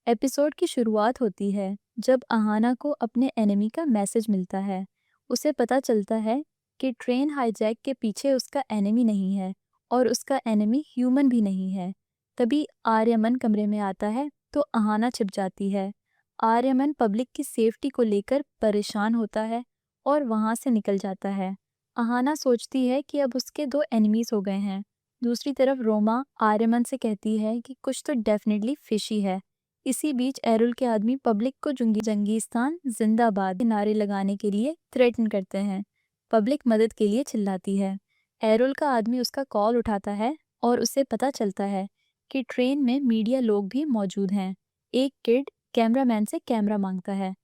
Episode की शुरुआत होती है जब अहाना को अपने एनिमी का मैसेज मिलता है। उसे पता चलता है कि ट्रेन हाईजैक के पीछे उसका एनिमी नहीं है और उसका एनिमी ह्यूमन भी नहीं है। तभी आर्यमन कमरे में आता है तो अहाना छिप जाती है। आर्यमन पब्लिक की सेफ्टी को लेकर परेशान होता है और वहाँ से निकल जाता है। अहाना सोचती है कि अब उसके दो एनिमीज हो गए हैं। दूसरी तरफ रोमा आर्यमन से कहती है कि कुछ तो डेफिनेटली फिशी है। इसी बीच एरुल के आदमी पब्लिक को जंगीस्तान जिंदाबाद के नारे लगाने के लिए थ्रेटन करते हैं। पब्लिक मदद के लिए चिल्लाती है। एरुल का आदमी उसका कॉल उठाता है और उसे पता चलता है कि ट्रेन में मीडिया लोग भी मौजूद हैं। एक किड कैमरामैन से कैमरा मांगता है।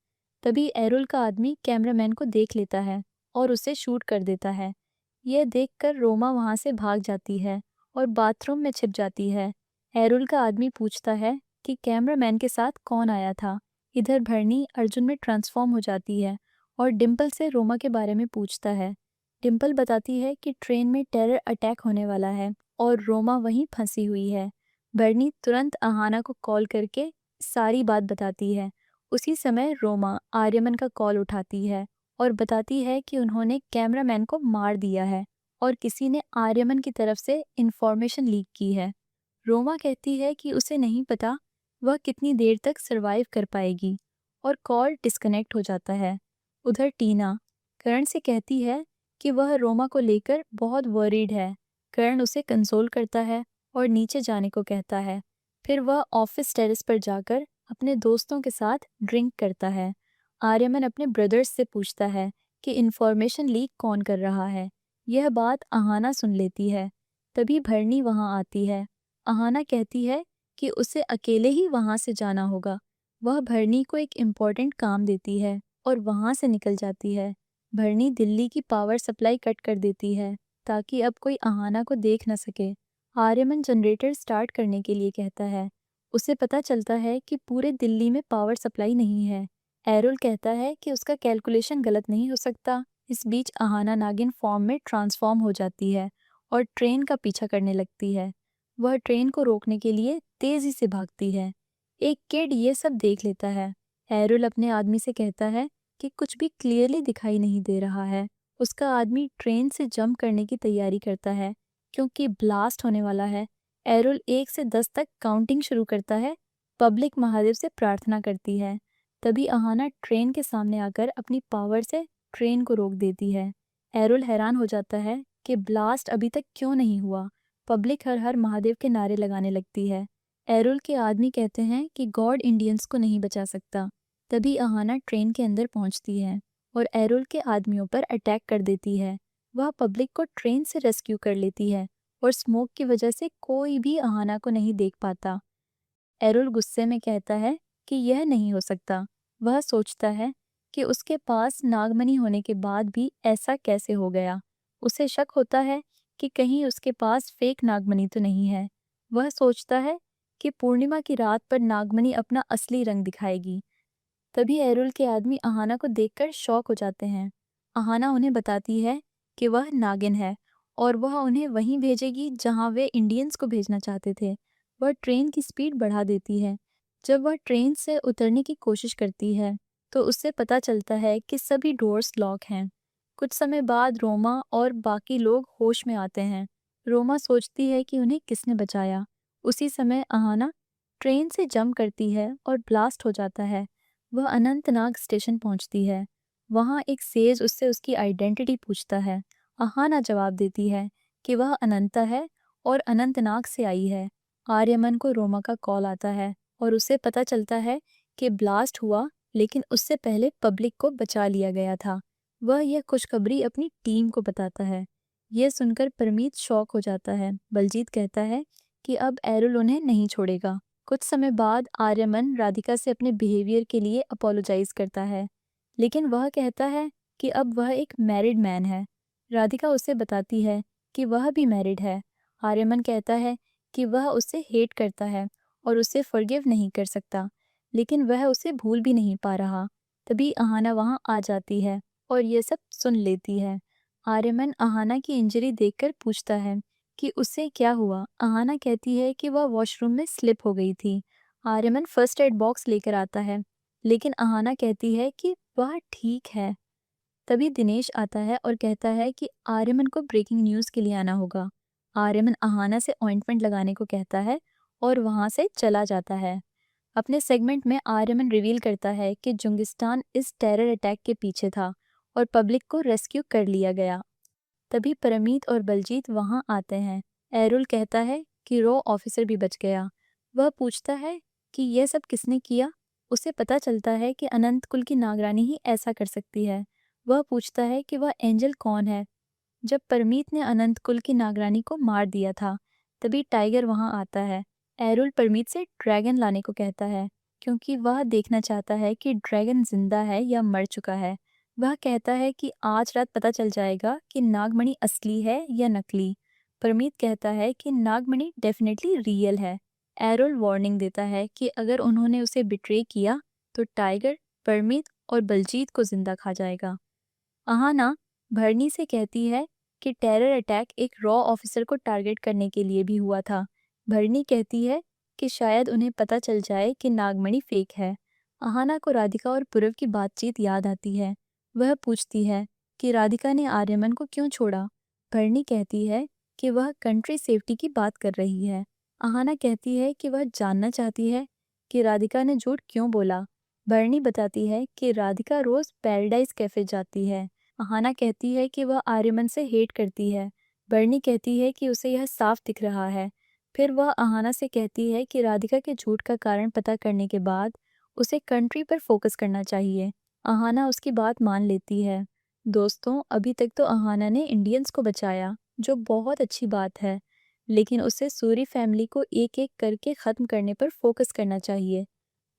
तभी एरुल का आदमी कैमरामैन को देख लेता है और उसे शूट कर देता है। यह देखकर रोमा वहां से भाग जाती है और बाथरूम में छिप जाती है। एरुल का आदमी पूछता है कि कैमरामैन के साथ कौन आया था। इधर भरनी अर्जुन में ट्रांसफॉर्म हो जाती है और डिम्पल से रोमा के बारे में पूछता है। डिम्पल बताती है कि ट्रेन में टेरर अटैक होने वाला है और रोमा वहीं फंसी हुई है। भरनी तुरंत अहाना को कॉल करके सारी बात बताती है। उसी समय रोमा आर्यमन का कॉल उठाती है और बताती है कि उन्होंने कैमरामैन को मार दिया है और किसी ने आर्यमन की तरफ से इंफॉर्मेशन लीक की है। रोमा कहती है कि उसे नहीं पता वह कितनी देर तक सरवाइव कर पाएगी और कॉल डिस्कनेक्ट हो जाता है। उधर टीना करण से कहती है कि वह रोमा को लेकर बहुत वरीड है। करण उसे कंसोल करता है और नीचे जाने को कहता है। फिर वह ऑफिस टेरेस पर जाकर अपने दोस्तों के साथ ड्रिंक करता है। आर्यमन अपने ब्रदर्स से पूछता है कि इन्फॉर्मेशन लीक कौन कर रहा है। यह बात अहाना सुन लेती है। तभी भरनी वहां आती है। अहाना कहती है कि उसे अकेले ही वहां से जाना होगा। वह भरनी को एक इम्पोर्टेंट काम देती है और वहां से निकल जाती है। भरनी दिल्ली की पावर सप्लाई कट कर देती है ताकि अब कोई अहाना को देख न सके। आर्यमन जनरेटर स्टार्ट करने के लिए कहता है। उसे पता चलता है कि पूरे दिल्ली में पावर सप्लाई नहीं है। एरुल कहता है कि उसका कैलकुलेशन गलत नहीं हो सकता। इस बीच अहाना नागिन फॉर्म में ट्रांसफॉर्म हो जाती है और ट्रेन का पीछा करने लगती है। वह ट्रेन को रोकने के लिए तेजी से भागती है। एक किड ये सब देख लेता है। एरुल अपने आदमी से कहता है कि कुछ भी क्लियरली दिखाई नहीं दे रहा है। उसका आदमी ट्रेन से जंप करने की तैयारी करता है क्योंकि ब्लास्ट होने वाला है। एरुल 1 से 10 तक काउंटिंग शुरू करता है। पब्लिक महादेव से प्रार्थना करती है। तभी अहाना ट्रेन के सामने आकर अपनी पावर से ट्रेन को रोक देती है। एरुल हैरान हो जाता है कि ब्लास्ट अभी तक क्यों नहीं हुआ। पब्लिक हर हर महादेव के नारे लगाने लगती है। एरुल के आदमी कहते हैं कि गॉड इंडियंस को नहीं बचा सकता। तभी अहाना ट्रेन के अंदर पहुंचती है और एरुल के आदमियों पर अटैक कर देती है। वह पब्लिक को ट्रेन से रेस्क्यू कर लेती है और स्मोक की वजह से कोई भी अहाना को नहीं देख पाता। एरुल गुस्से में कहता है कि यह नहीं हो सकता। वह सोचता है कि उसके पास नागमणि होने के बाद भी ऐसा कैसे हो गया। उसे शक होता है कि कहीं उसके पास फेक नागमणि तो नहीं है। वह सोचता है कि पूर्णिमा की रात पर नागमणि अपना असली रंग दिखाएगी। तभी एरुल के आदमी अहाना को देखकर शॉक हो जाते हैं। अहाना उन्हें बताती है कि वह नागिन है और वह उन्हें वहीं भेजेगी जहां वे इंडियंस को भेजना चाहते थे। वह ट्रेन की स्पीड बढ़ा देती है। जब वह ट्रेन से उतरने की कोशिश करती है तो उससे पता चलता है कि सभी डोर्स लॉक हैं। कुछ समय बाद रोमा और बाकी लोग होश में आते हैं। रोमा सोचती है कि उन्हें किसने बचाया। उसी समय अहाना ट्रेन से जंप करती है और ब्लास्ट हो जाता है। वह अनंतनाग स्टेशन पहुंचती है। वहां एक सेज उससे उसकी आइडेंटिटी पूछता है। अहाना जवाब देती है कि वह अनंता है और अनंतनाग से आई है। आर्यमन को रोमा का कॉल आता है और उसे पता चलता है कि ब्लास्ट हुआ लेकिन उससे पहले पब्लिक को बचा लिया गया था। वह यह खुशखबरी अपनी टीम को बताता है। यह सुनकर परमीत शॉक हो जाता है। बलजीत कहता है कि अब एरुल उन्हें नहीं छोड़ेगा। कुछ समय बाद आर्यमन राधिका से अपने बिहेवियर के लिए अपोलोजाइज करता है लेकिन वह कहता है कि अब वह एक मैरिड मैन है। राधिका उसे बताती है कि वह भी मैरिड है। आर्यमन कहता है कि वह उसे हेट करता है और उसे फॉरगिव नहीं कर सकता लेकिन वह उसे भूल भी नहीं पा रहा। तभी अहाना वहां आ जाती है और ये सब सुन लेती है। आर्यमन अहाना की इंजरी देखकर पूछता है कि उसे क्या हुआ। अहाना कहती है कि वह वॉशरूम में स्लिप हो गई थी। आर्यमन फर्स्ट एड बॉक्स लेकर आता है, लेकिन अहाना कहती है कि वह ठीक है। तभी दिनेश आता है और कहता है कि आर्यमन को ब्रेकिंग न्यूज़ के लिए आना होगा। आर्यमन अहाना से ऑइंटमेंट लगाने को कहता है और वहाँ से चला जाता है। अपने सेगमेंट में आर्यमन रिवील करता है कि जुंगिस्तान इस टेरर अटैक के पीछे था और पब्लिक को रेस्क्यू कर लिया गया। तभी परमीत और बलजीत वहाँ आते हैं। एरुल कहता है कि रॉ ऑफिसर भी बच गया। वह पूछता है कि यह सब किसने किया। उसे पता चलता है कि अनंत कुल की नागरानी ही ऐसा कर सकती है। वह पूछता है कि वह एंजल कौन है। जब परमीत ने अनंत कुल की नागरानी को मार दिया था, तभी टाइगर वहाँ आता है। एरुल परमीत से ड्रैगन लाने को कहता है, क्योंकि वह देखना चाहता है कि ड्रैगन जिंदा है या मर चुका है। वह कहता है कि आज रात पता चल जाएगा कि नागमणि असली है या नकली। परमीत कहता है कि नागमणि डेफिनेटली रियल है। एरुल वार्निंग देता है कि अगर उन्होंने उसे बिट्रे किया तो टाइगर, परमीत और बलजीत को जिंदा खा जाएगा। अहाना भरनी से कहती है कि टेरर अटैक एक रॉ ऑफिसर को टारगेट करने के लिए भी हुआ था। भरनी कहती है कि शायद उन्हें पता चल जाए कि नागमणि फेक है। अहाना को राधिका और पूरव की बातचीत याद आती है। वह पूछती है कि राधिका ने आर्यमन को क्यों छोड़ा। भरनी कहती है कि वह कंट्री सेफ्टी की बात कर रही है। अहाना कहती है कि वह जानना चाहती है कि राधिका ने झूठ क्यों बोला। भरनी बताती है कि राधिका रोज पैराडाइज कैफे जाती है। अहाना कहती है कि वह आर्यमन से हेट करती है। बर्नी कहती है कि उसे यह साफ दिख रहा है। फिर वह अहाना से कहती है कि राधिका के झूठ का कारण पता करने के बाद उसे कंट्री पर फोकस करना चाहिए। अहाना उसकी बात मान लेती है। दोस्तों, अभी तक तो अहाना ने इंडियंस को बचाया, जो बहुत अच्छी बात है, लेकिन उसे सूरी फैमिली को एक एक करके ख़त्म करने पर फोकस करना चाहिए।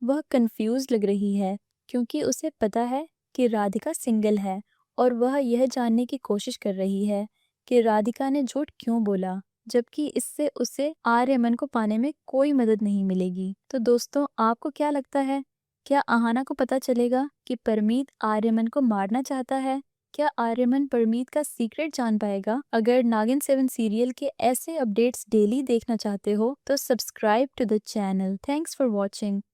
वह कंफ्यूज लग रही है क्योंकि उसे पता है कि राधिका सिंगल है और वह यह जानने की कोशिश कर रही है कि राधिका ने झूठ क्यों बोला, जबकि इससे उसे आर्यमन को पाने में कोई मदद नहीं मिलेगी। तो दोस्तों, आपको क्या लगता है? क्या अहाना को पता चलेगा कि परमीत आर्यमन को मारना चाहता है? क्या आर्यमन परमीत का सीक्रेट जान पाएगा? अगर नागिन 7 सीरियल के ऐसे अपडेट्स डेली देखना चाहते हो तो subscribe to the channel. Thanks for watching.